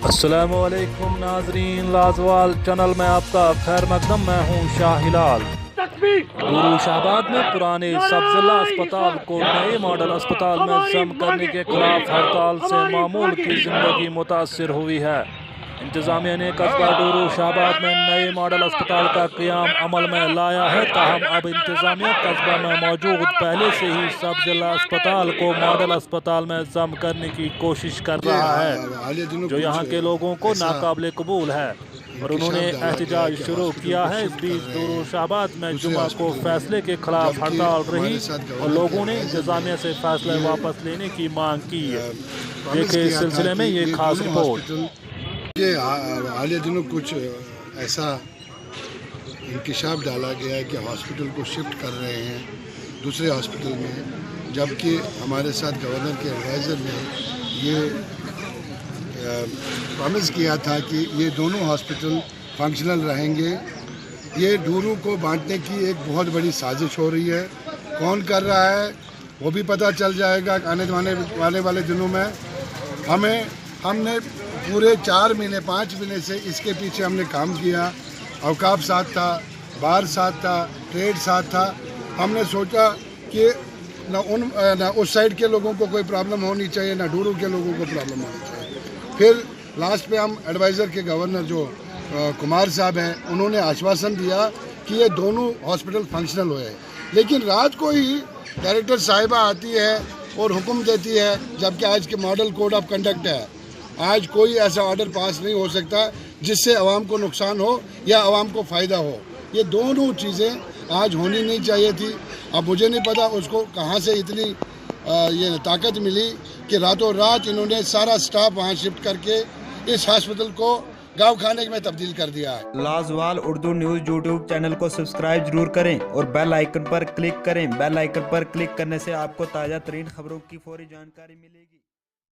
السلام علیکم ناظرین، لازوال چینل میں آپ کا خیر مقدم۔ میں ہوں شاہ ہلال۔ ڈورو شہباد میں پرانے سب ضلع اسپتال کو نئے ماڈل اسپتال میں ضم کرنے کے خلاف ہڑتال سے معمول کی زندگی متاثر ہوئی ہے۔ انتظامیہ نے قصبہ ڈورو شہباد میں نئے ماڈل اسپتال کا قیام عمل میں لایا ہے، تاہم اب انتظامیہ قصبہ میں موجود پہلے سے ہی سب ضلع اسپتال کو ماڈل اسپتال میں ضم کرنے کی کوشش کر رہا ہے، جو یہاں کے لوگوں کو ناقابل قبول ہے، اور انہوں نے احتجاج شروع کیا ہے۔ اس بیچ ڈورو شہباد میں جمعہ کو فیصلے کے خلاف ہڑتال رہی اور لوگوں نے انتظامیہ سے فیصلے واپس لینے کی مانگ کی۔ دیکھیں اس سلسلے میں یہ خاص رپورٹ۔ یہ حالیہ دنوں کچھ ایسا انکشاف ڈالا گیا ہے کہ ہاسپٹل کو شفٹ کر رہے ہیں دوسرے ہاسپٹل میں، جبکہ ہمارے ساتھ گورنر کے ایڈوائزر نے یہ پرومس کیا تھا کہ یہ دونوں ہاسپٹل فنکشنل رہیں گے۔ یہ ڈورو کو بانٹنے کی ایک بہت بڑی سازش ہو رہی ہے۔ کون کر رہا ہے وہ بھی پتہ چل جائے گا آنے والے دنوں میں۔ ہم نے پورے 4 مہینے 5 مہینے سے اس کے پیچھے ہم نے کام کیا۔ اوقاف ساتھ تھا، بار ساتھ تھا، ٹریڈ ساتھ تھا۔ ہم نے سوچا کہ نہ اس سائڈ کے لوگوں کو کوئی پرابلم ہونی چاہیے، نہ ڈورو کے لوگوں کو پرابلم ہونی چاہیے۔ پھر لاسٹ پہ ہم ایڈوائزر کے گورنر جو کمار صاحب ہیں، انہوں نے آشواسن دیا کہ یہ دونوں ہاسپٹل فنکشنل ہوئے، لیکن رات کو ہی ڈائریکٹر صاحبہ آتی ہے اور حکم دیتی ہے، جبکہ آج کے ماڈل کوڈ آف کنڈکٹ ہے۔ آج کوئی ایسا آرڈر پاس نہیں ہو سکتا جس سے عوام کو نقصان ہو یا عوام کو فائدہ ہو۔ یہ دونوں چیزیں آج ہونی نہیں چاہیے تھی۔ اب مجھے نہیں پتا اس کو کہاں سے اتنی یہ طاقت ملی کہ راتوں رات انہوں نے سارا سٹاف وہاں شفٹ کر کے اس ہاسپٹل کو گاؤں خانے میں تبدیل کر دیا ہے۔ لازوال اردو نیوز یوٹیوب چینل کو سبسکرائب ضرور کریں اور بیل آئیکن پر کلک کریں۔ بیل آئیکن پر کلک کرنے سے آپ کو تازہ ترین خبروں کی فوری جانکاری ملے گی۔